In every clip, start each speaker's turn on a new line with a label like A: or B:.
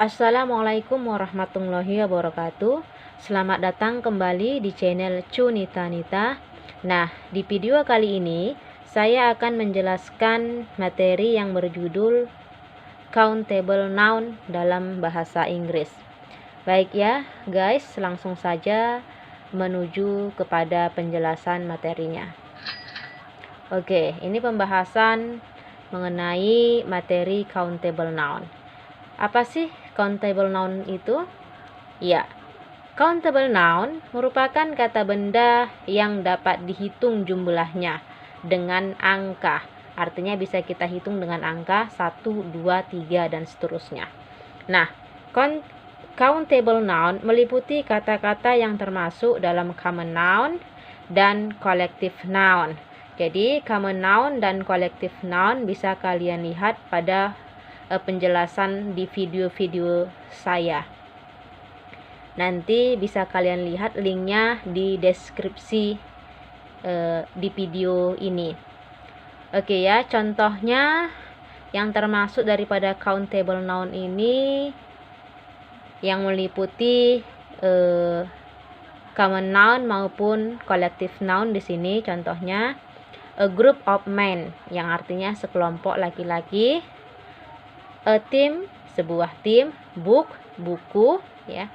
A: Assalamualaikum warahmatullahi wabarakatuh. Selamat datang kembali di channel Cunita Nita. Nah, di video kali ini saya akan menjelaskan materi yang berjudul countable noun dalam bahasa Inggris. Baik ya guys, langsung saja menuju kepada penjelasan materinya. Oke, ini pembahasan mengenai materi countable noun. Apa sih countable noun itu? Ya, countable noun merupakan kata benda yang dapat dihitung jumlahnya dengan angka. Artinya bisa kita hitung dengan angka 1, 2, 3, dan seterusnya. Nah, countable noun meliputi kata-kata yang termasuk dalam common noun dan collective noun. Jadi, common noun dan collective noun bisa kalian lihat pada penjelasan di video-video saya. Nanti bisa kalian lihat linknya di deskripsi di video ini. Oke ya, contohnya yang termasuk daripada countable noun ini yang meliputi common noun maupun collective noun di sini. Contohnya a group of men yang artinya sekelompok laki-laki, a team sebuah tim, book buku ya.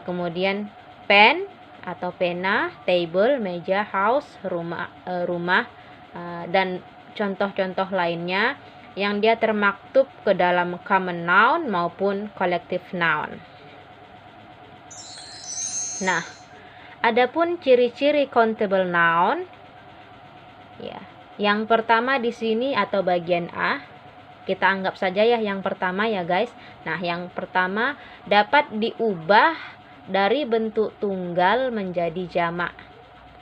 A: Kemudian pen atau pena, table meja, house rumah dan contoh-contoh lainnya yang dia termaktub ke dalam common noun maupun collective noun. Nah, adapun ciri-ciri countable noun ya. Yang pertama di sini atau bagian A, kita anggap saja ya yang pertama ya guys. Nah, yang pertama dapat diubah dari bentuk tunggal menjadi jamak.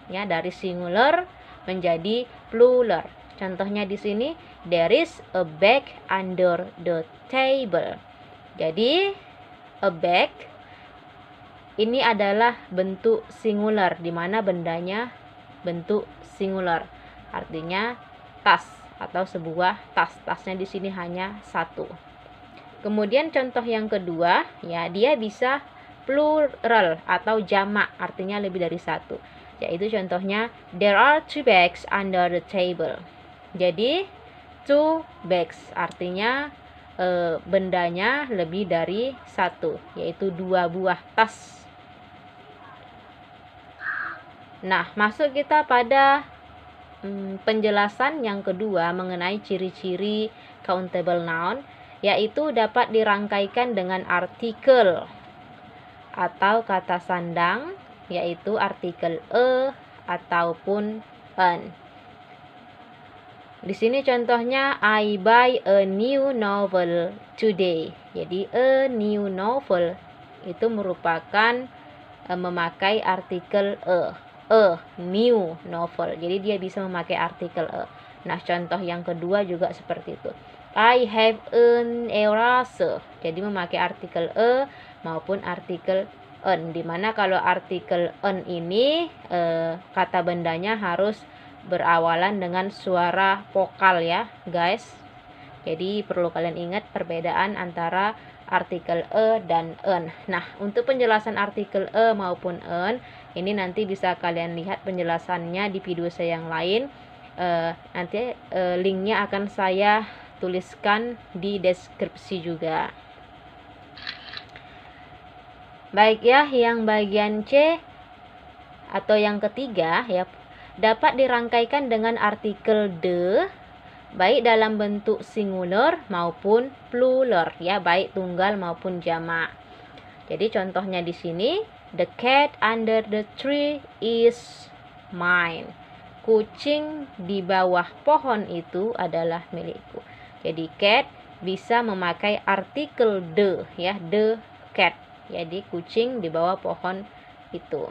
A: Ya, dari singular menjadi plural. Contohnya di sini, there is a bag under the table. Jadi, a bag ini adalah bentuk singular, di mana bendanya bentuk singular. Artinya tas atau sebuah tas. Tasnya di sini hanya satu. Kemudian contoh yang kedua, ya dia bisa plural atau jamak, artinya lebih dari satu. Yaitu contohnya there are 2 bags under the table. Jadi 2 bags artinya bendanya lebih dari satu, yaitu 2 buah tas. Nah, masuk kita pada penjelasan yang kedua mengenai ciri-ciri countable noun, yaitu dapat dirangkaikan dengan artikel atau kata sandang, yaitu artikel a ataupun an. Di sini contohnya I buy a new novel today. Jadi a new novel itu merupakan memakai artikel a new novel. Jadi dia bisa memakai artikel a. Nah, contoh yang kedua juga seperti itu. I have an eraser. Jadi memakai artikel a maupun artikel an. Dimana kalau artikel an ini kata bendanya harus berawalan dengan suara vokal ya guys. Jadi perlu kalian ingat perbedaan antara artikel e dan an. Nah, untuk penjelasan artikel e maupun an ini nanti bisa kalian lihat penjelasannya di video saya yang lain. Nanti linknya akan saya tuliskan di deskripsi juga. Baik ya, yang bagian C atau yang ketiga ya, dapat dirangkaikan dengan artikel the baik dalam bentuk singular maupun plural ya, baik tunggal maupun jamak. Jadi contohnya di sini, the cat under the tree is mine. Kucing di bawah pohon itu adalah milikku. Jadi cat bisa memakai artikel the ya, the cat. Jadi kucing di bawah pohon itu.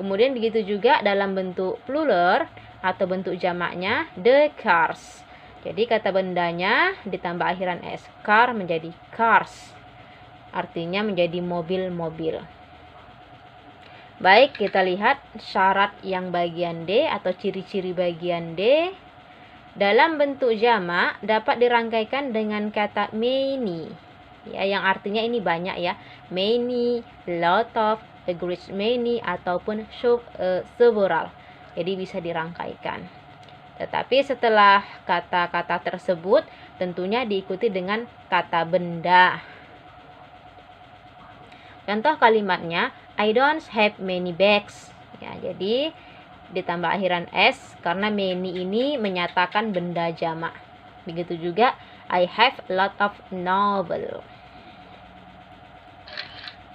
A: Kemudian begitu juga dalam bentuk plural atau bentuk jamaknya, the cars. Jadi kata bendanya ditambah akhiran s, car menjadi cars. Artinya menjadi mobil-mobil. Baik, kita lihat syarat yang bagian D atau ciri-ciri bagian D. Dalam bentuk jamak dapat dirangkaikan dengan kata many. ya, yang artinya ini banyak ya, many, lot of, a great many, ataupun several. Jadi bisa dirangkaikan. Tetapi setelah kata-kata tersebut tentunya diikuti dengan kata benda. Contoh kalimatnya, I don't have many bags. Ya, jadi ditambah akhiran s karena many ini menyatakan benda jamak. Begitu juga I have a lot of novel.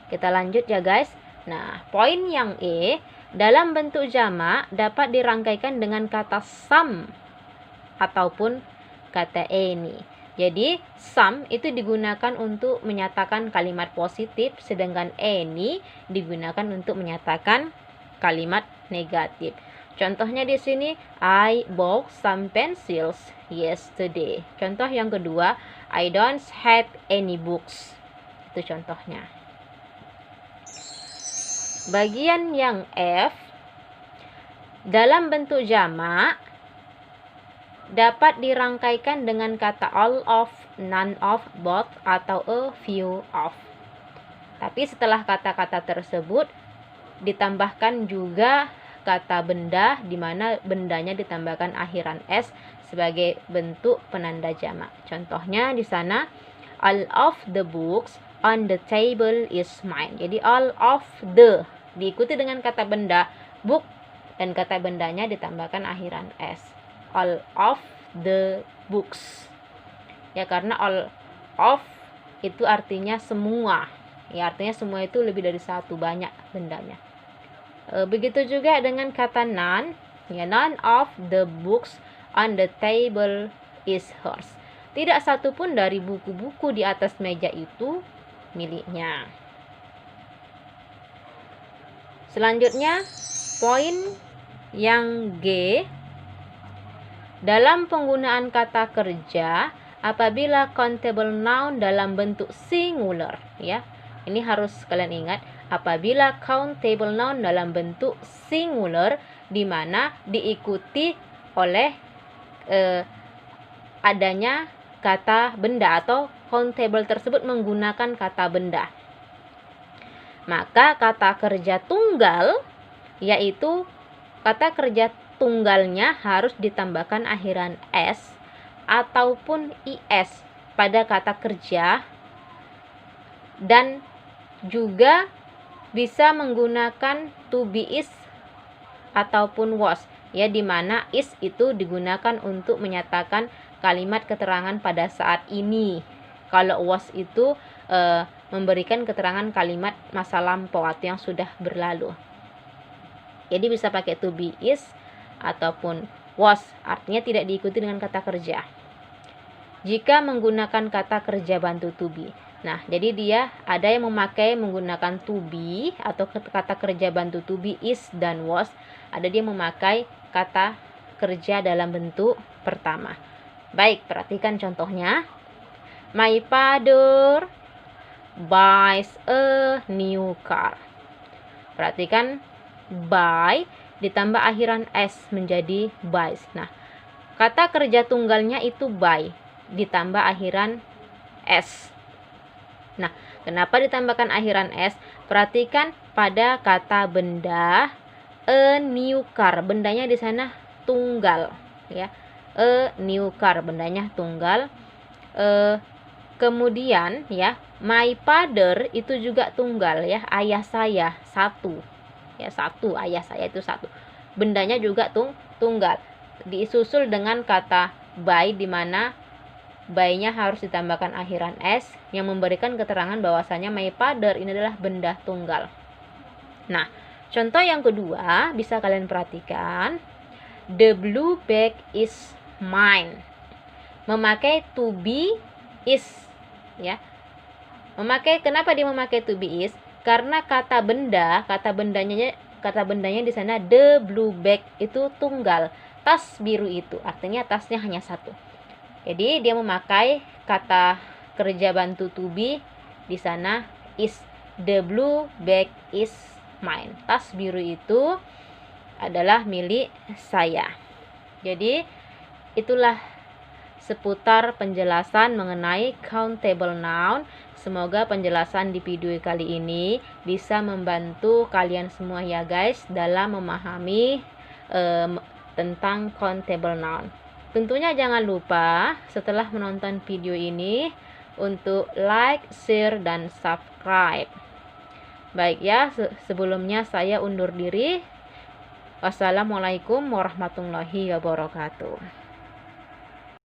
A: Kita lanjut ya guys. Nah, poin yang E, dalam bentuk jamak dapat dirangkaikan dengan kata some ataupun kata any. Jadi, some itu digunakan untuk menyatakan kalimat positif, sedangkan any digunakan untuk menyatakan kalimat negatif. Contohnya di sini, I bought some pencils yesterday. Contoh yang kedua, I don't have any books. Itu contohnya. Bagian yang F, dalam bentuk jamak dapat dirangkaikan dengan kata all of, none of, both, atau a few of. Tapi setelah kata-kata tersebut ditambahkan juga kata benda, di mana bendanya ditambahkan akhiran s sebagai bentuk penanda jamak. Contohnya di sana, all of the books on the table is mine. Jadi all of the diikuti dengan kata benda book dan kata bendanya ditambahkan akhiran s. All of the books. Ya, karena all of itu artinya semua. Ya, artinya semua itu lebih dari satu, banyak bendanya. Begitu juga dengan kata none. Ya, none of the books on the table is hers. Tidak satu pun dari buku-buku di atas meja itu miliknya. Selanjutnya, poin yang G, dalam penggunaan kata kerja apabila countable noun dalam bentuk singular, ya. Ini harus kalian ingat, apabila countable noun dalam bentuk singular di mana diikuti oleh adanya kata benda atau countable tersebut menggunakan kata benda. Maka kata kerja tunggal, yaitu kata kerja tunggalnya harus ditambahkan akhiran s ataupun is pada kata kerja, dan juga bisa menggunakan to be is ataupun was, ya, di mana is itu digunakan untuk menyatakan kalimat keterangan pada saat ini. Kalau was itu memberikan keterangan kalimat masa lampau atau yang sudah berlalu. Jadi bisa pakai to be is ataupun was, artinya tidak diikuti dengan kata kerja. Jika menggunakan kata kerja bantu to be. Nah, jadi dia ada yang menggunakan to be atau kata kerja bantu to be is dan was. Ada dia memakai kata kerja dalam bentuk pertama. Baik, perhatikan contohnya. My father buys a new car. Perhatikan, buy ditambah akhiran s menjadi buys. Nah, kata kerja tunggalnya itu buy ditambah akhiran s. Nah, kenapa ditambahkan akhiran s? Perhatikan pada kata benda a new car, bendanya di sana tunggal, ya. A new car, bendanya tunggal. Kemudian ya, my father itu juga tunggal, ya, ayah saya satu, ya, satu, ayah saya itu satu, bendanya juga tunggal, disusul dengan kata by, di mana by-nya harus ditambahkan akhiran s yang memberikan keterangan bahwasanya my father ini adalah benda tunggal. Nah, contoh yang kedua bisa kalian perhatikan, the blue bag is mine. Memakai to be is, ya. Kenapa dia memakai to be is? Karena kata bendanya di sana the blue bag itu tunggal, tas biru itu, artinya tasnya hanya satu. Jadi dia memakai kata kerja bantu to be di sana is. The blue bag is mine. Tas biru itu adalah milik saya. Jadi itulah seputar penjelasan mengenai countable noun. Semoga penjelasan di video kali ini bisa membantu kalian semua ya guys dalam memahami tentang countable noun. Tentunya jangan lupa setelah menonton video ini untuk like, share, dan subscribe. Baik ya, sebelumnya saya undur diri. Wassalamualaikum warahmatullahi wabarakatuh.